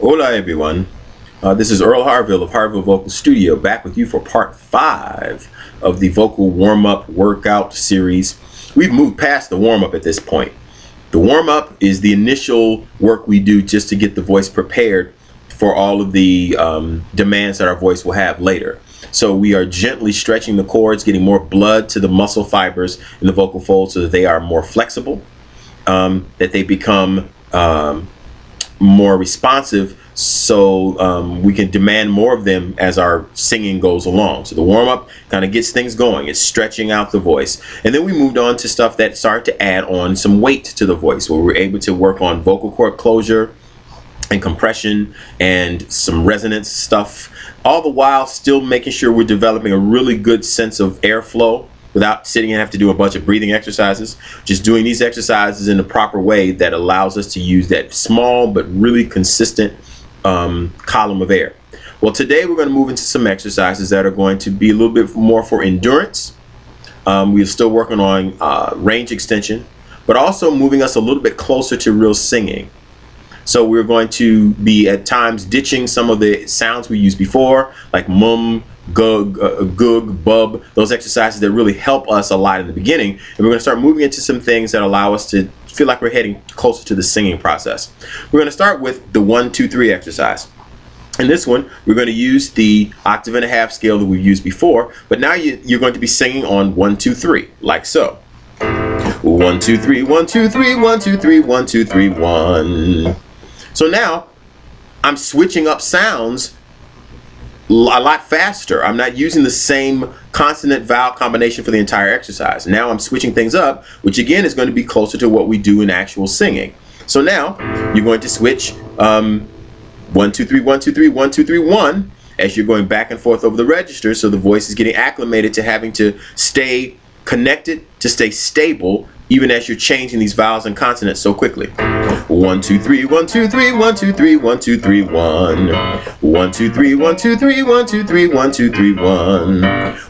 Hola everyone, this is Earl Harville of Harville Vocal Studio, back with you for part 5 of the vocal warm-up workout series. We've moved past the warm-up at this point. The warm-up is the initial work we do just to get the voice prepared for all of the demands that our voice will have later. So we are gently stretching the cords, getting more blood to the muscle fibers in the vocal folds so that they are more flexible, that they become more responsive, so we can demand more of them as our singing goes along. So the warm-up kind of gets things going. It's stretching out the voice. And then we moved on to stuff that started to add on some weight to the voice, where we're able to work on vocal cord closure and compression and some resonance stuff, all the while still making sure we're developing a really good sense of airflow without sitting and have to do a bunch of breathing exercises. Just doing these exercises in the proper way that allows us to use that small but really consistent column of air. Well, today we're going to move into some exercises that are going to be a little bit more for endurance. We're still working on range extension, but also moving us a little bit closer to real singing. So we're going to be at times ditching some of the sounds we used before, like mum, gug, gug, bub, those exercises that really help us a lot in the beginning. And we're going to start moving into some things that allow us to feel like we're heading closer to the singing process. We're going to start with the 1, 2, 3 exercise. In this one, we're going to use the octave and a half scale that we've used before, but now you're going to be singing on 1, 2, 3, like so. 1, 2, 3, 1, 2, 3, 1, 2, 3, 1, 2, 3, 1. So now I'm switching up sounds a lot faster. I'm not using the same consonant vowel combination for the entire exercise. Now I'm switching things up, which again is going to be closer to what we do in actual singing. So now you're going to switch 1, 2, 3, 1, 2, 3, 1, 2, 3, 1 as you're going back and forth over the register, so the voice is getting acclimated to having to stay connected, to stay stable, even as you're changing these vowels and consonants so quickly. 1, 2, 3, 1, 2, 3, 1, 2, 3, 1, 2, 3, 1. 1, 2, 3, 1, 2, 3, 1, 2, 3, 1, 2, 3, 1.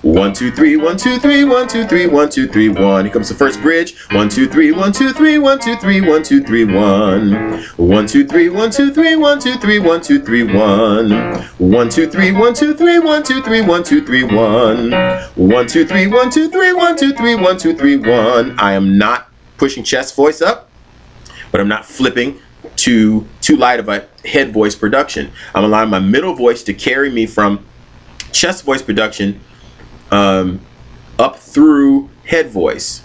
1, 2, 3, 1, 2, 3, 1, 2, 3, 1, 2, 3, 1. Here comes the first bridge. 1, 2, 3, 1, 2, 3, 1, 2, 3, 1, 2, 3, 1. 1, 2, 3, 1, 2, 3, 1, 2, 3, 1, 2, 3, 1. 1, 2, 3, 1, 2, 3, 1, 2, 3, 1, 2, 3, 1. 1, 2, 3, 1, 2, 3, 1, 2, 3, 1, 2, 3, 1. I am not pushing chest voice up, but I'm not flipping to too light of a head voice production. I'm allowing my middle voice to carry me from chest voice production up through head voice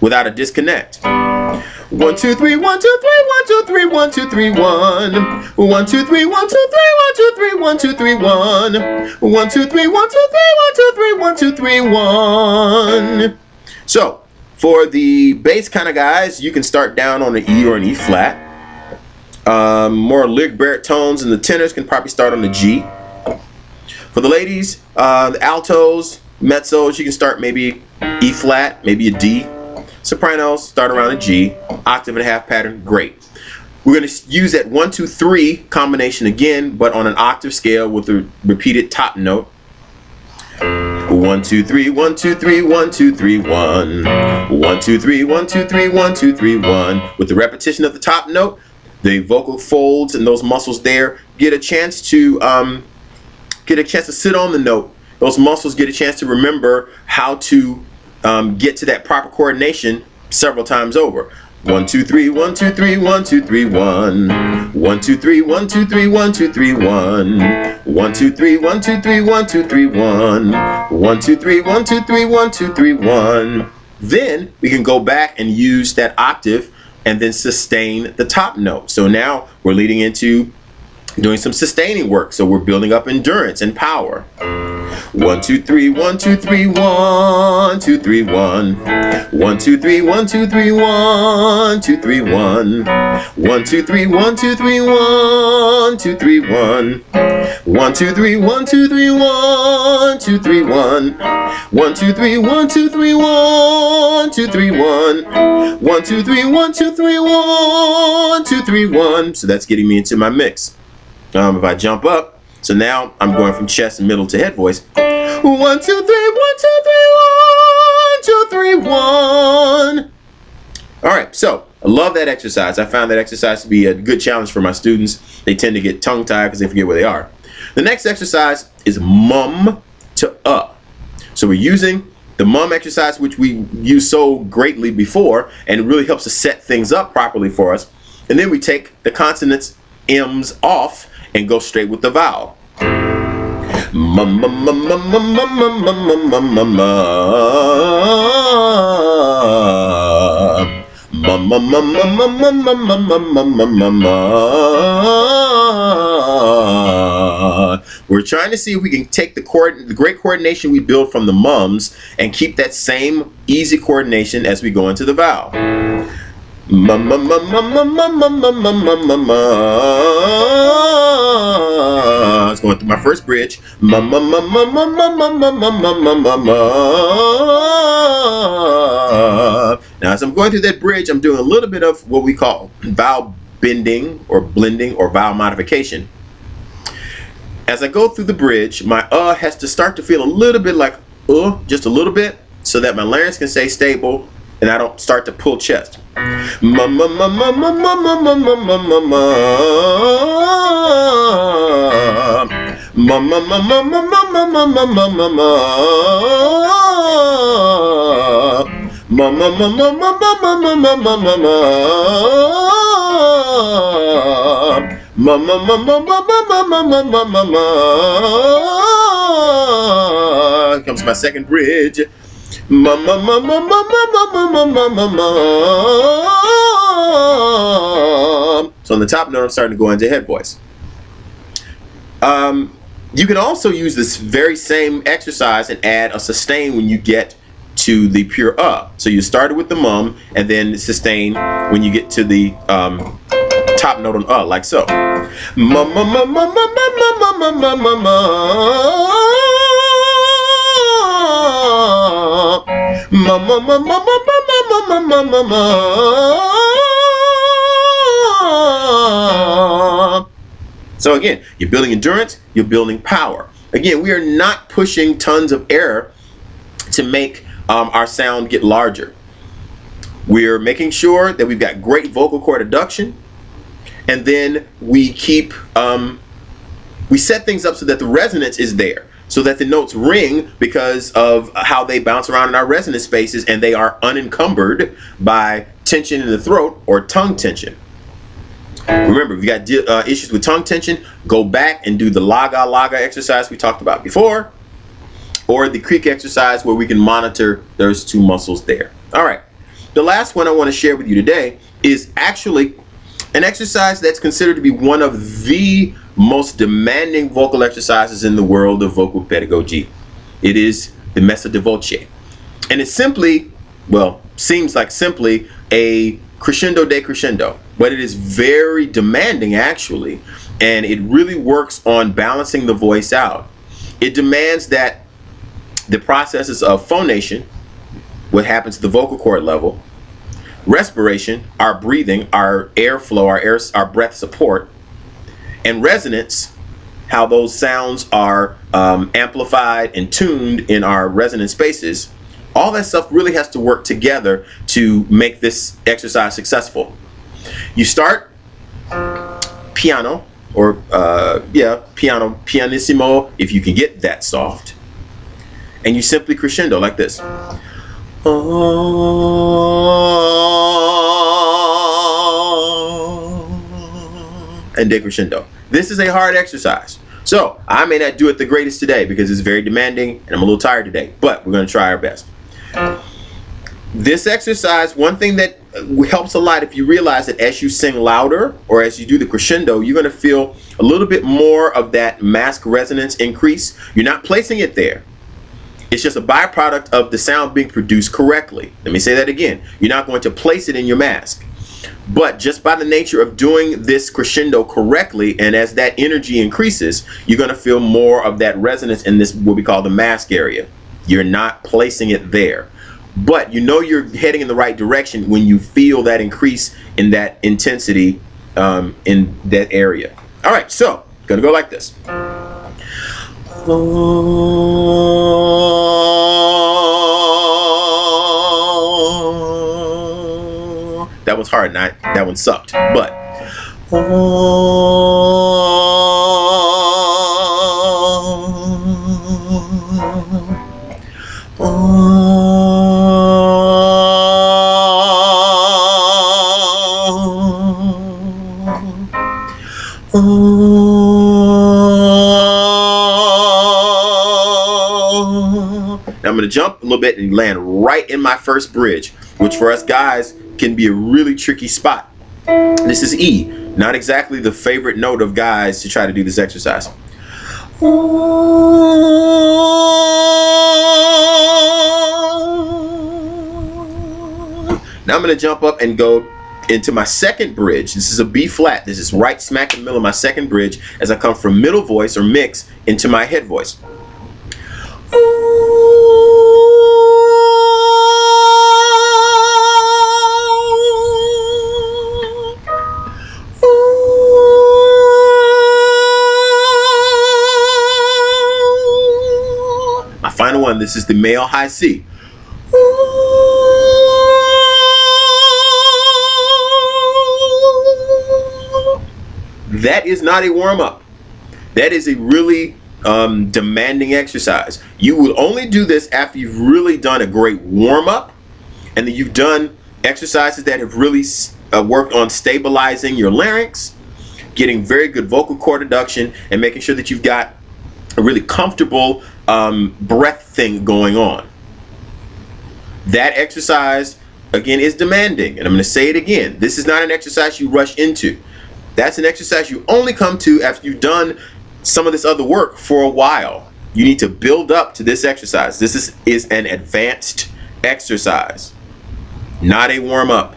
without a disconnect. 1, 2, 3, 1, 2, 3, 1, 2, 3, 1, 2, 3, 1. 1, 2, 3, 1, 2, 3, 1, 2, 3, 1, 2, 3, 1. 1, 2, 3, 1, 2, 3, 1, 2, 3, 1, 2, 3, 1. So for the bass kind of guys, you can start down on an E or an E flat. More lyric baritones and the tenors can probably start on the G. For the ladies, the altos, mezzos, you can start maybe E flat, maybe a D. Sopranos, start around a G. Octave and a half pattern, great. We're going to use that 1, 2, 3 combination again, but on an octave scale with the repeated top note. 1, 2, 3, 1, 2, 3, 1, 2, 3, 1. 1, 2, 3, 1, 2, 3, 1, 2, 3, 1. With the repetition of the top note, the vocal folds and those muscles there get a chance to sit on the note. Those muscles get a chance to remember how to get to that proper coordination several times over. 1, 2, 3, 1, 2, 3, 1, 2, 3, 1. 1, 2, 3, 1, 2, 3, 1, 2, 3, 1. 1, 2, 3, 1, 2, 3, 1, 2, 3, 1. 1, 2, 3, 1, 2, 3, 1, 2, 3, 1. Then we can go back and use that octave and then sustain the top note. So now we're leading into doing some sustaining work. So we're building up endurance and power. 1, 2, 3, 1, 2, 3, 1, 2, 3, 1. 1, 2, 3, 1, 2, 3, 1, 2, 3, 1. 1, 2, 3, 1, 2, 3, 1, 2, 3, 1. 1, 2, 3, 1, 2, 3, 1, 2, 3, 1. 1, 2, 3, 1, 2, 3, 1, 2, 3, 1. 1, 2, 3, 1, 2, 3, 1, 2, 3, 1. So that's getting me into my mix. If I jump up, so now I'm going from chest, middle to head voice. 1, 2, 3, 1, 2, 3, 1, 2, 3, 1. All right, so I love that exercise. I found that exercise to be a good challenge for my students. They tend to get tongue-tied because they forget where they are. The next exercise is mum to So we're using the mum exercise, which we used so greatly before, and it really helps to set things up properly for us. And then we take the consonants M's off and go straight with the vowel. Mum, mum, mum, mum, mum, mum, mum, mum, mum, mum, mum. Mum, mum, mum, mum, mum, mum, mum, mum, mum, mum, mum. We're trying to see if we can take the great coordination we build from the mums and keep that same easy coordination as we go into the vowel. Mum, mum, mum, mum, mum, mum, mum, mum, mum, mum, mum. It's going through my first bridge. Mum, mum, mum, mum, mum, mum, mum, mum, mum, mum, mum, mum. Now, as I'm going through that bridge, I'm doing a little bit of what we call vowel bending or blending or vowel modification. As I go through the bridge, my has to start to feel a little bit like just a little bit, so that my larynx can stay stable and I don't start to pull chest. Mum, mum, mum, mum, mum, mum, mum, mum, mum, mum, mum, mum. Mum, mum, mum, mum, mum, mum, mum, mum, mum, mum, mum. Mum, mum, mum, mum, mum, mum, mum, mum, mum, mum, mum. Mum, mum, mum, mum, mum, mum, mum, mum, mum, mum, mum. Here comes my second bridge. Mum, mum, mum, mum, mum, mum, mum, mum, mum, mum, mum. So on the top note, I'm starting to go into head voice. You can also use this very same exercise and add a sustain when you get to the pure So you started with the mum and then sustain when you get to the top note on like so. Mum, mum, mum, mum, mum, mum, mum, mum, mum, mum, mum. Mum, mum, mum, mum, mum, mum, mum, mum, mum, mum. So again, you're building endurance, you're building power. Again, we are not pushing tons of air to make our sound get larger. We're making sure that we've got great vocal cord adduction, and then we keep we set things up so that the resonance is there, so that the notes ring because of how they bounce around in our resonance spaces, and they are unencumbered by tension in the throat or tongue tension. Remember, if you got issues with tongue tension, go back and do the laga exercise we talked about before, or the creak exercise where we can monitor those two muscles there. All right, the last one I want to share with you today is actually an exercise that's considered to be one of the most demanding vocal exercises in the world of vocal pedagogy. It is the messa di voce. And it's simply, well, seems like simply a crescendo decrescendo, but it is very demanding actually, and it really works on balancing the voice out. It demands that the processes of phonation, what happens at the vocal cord level, respiration, our breathing, our airflow, our breath support, and resonance, how those sounds are amplified and tuned in our resonant spaces. All that stuff really has to work together to make this exercise successful. You start piano, or piano, pianissimo, if you can get that soft, and you simply crescendo like this. And decrescendo. This is a hard exercise, so I may not do it the greatest today because it's very demanding and I'm a little tired today, but we're going to try our best. This exercise, one thing that helps a lot, if you realize that as you sing louder or as you do the crescendo, you're going to feel a little bit more of that mask resonance increase. You're not placing it there. It's just a byproduct of the sound being produced correctly. Let me say that again. You're not going to place it in your mask. But just by the nature of doing this crescendo correctly, and as that energy increases, you're going to feel more of that resonance in this, what we call the mask area. You're not placing it there. But you know you're heading in the right direction when you feel that increase in that intensity in that area. All right, so going to go like this. That was hard, and That one sucked, but now I'm going to jump a little bit and land right in my first bridge, which for us guys can be a really tricky spot. This is E, not exactly the favorite note of guys to try to do this exercise. Now I'm going to jump up and go into my second bridge. This is a B flat. This is right smack in the middle of my second bridge as I come from middle voice or mix into my head voice. My final one, this is the male high C. That is not a warm-up. That is a really demanding exercise. You will only do this after you've really done a great warm-up and that you've done exercises that have really worked on stabilizing your larynx, getting very good vocal cord adduction, and making sure that you've got a really comfortable breath thing going on. That exercise, again, is demanding, and I'm going to say it again. This is not an exercise you rush into. That's an exercise you only come to after you've done some of this other work for a while. You need to build up to this exercise. This is an advanced exercise, not a warm-up.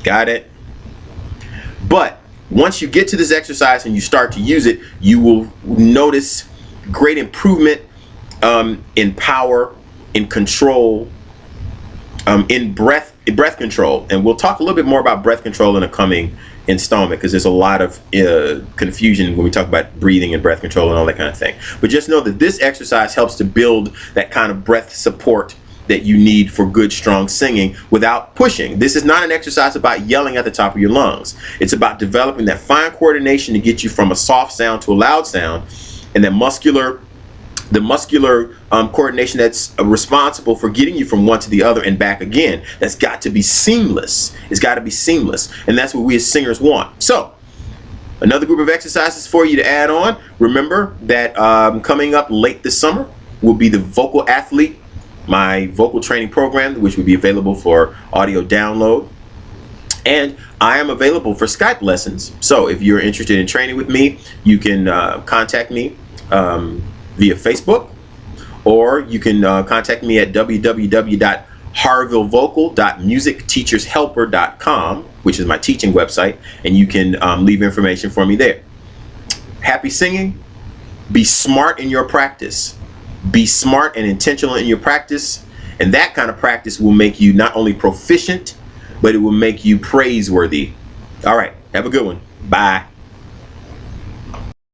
Got it? But once you get to this exercise and you start to use it, you will notice great improvement in power, in control, in breath control. And we'll talk a little bit more about breath control in a coming installment, because there's a lot of confusion when we talk about breathing and breath control and all that kind of thing. But just know that this exercise helps to build that kind of breath support that you need for good, strong singing without pushing. This is not an exercise about yelling at the top of your lungs. It's about developing that fine coordination to get you from a soft sound to a loud sound, and that muscular coordination that's responsible for getting you from one to the other and back again. That's got to be seamless. It's got to be seamless, and that's what we as singers want. So another group of exercises for you to add on. Remember that coming up late this summer will be the Vocal Athlete, my vocal training program, which will be available for audio download. And I am available for Skype lessons. So if you're interested in training with me, you can contact me via Facebook, or you can contact me at www.harvillevocal.musicteachershelper.com, which is my teaching website, and you can leave information for me there. Happy singing. Be smart in your practice. Be smart and intentional in your practice, and that kind of practice will make you not only proficient, but it will make you praiseworthy. All right, have a good one. Bye.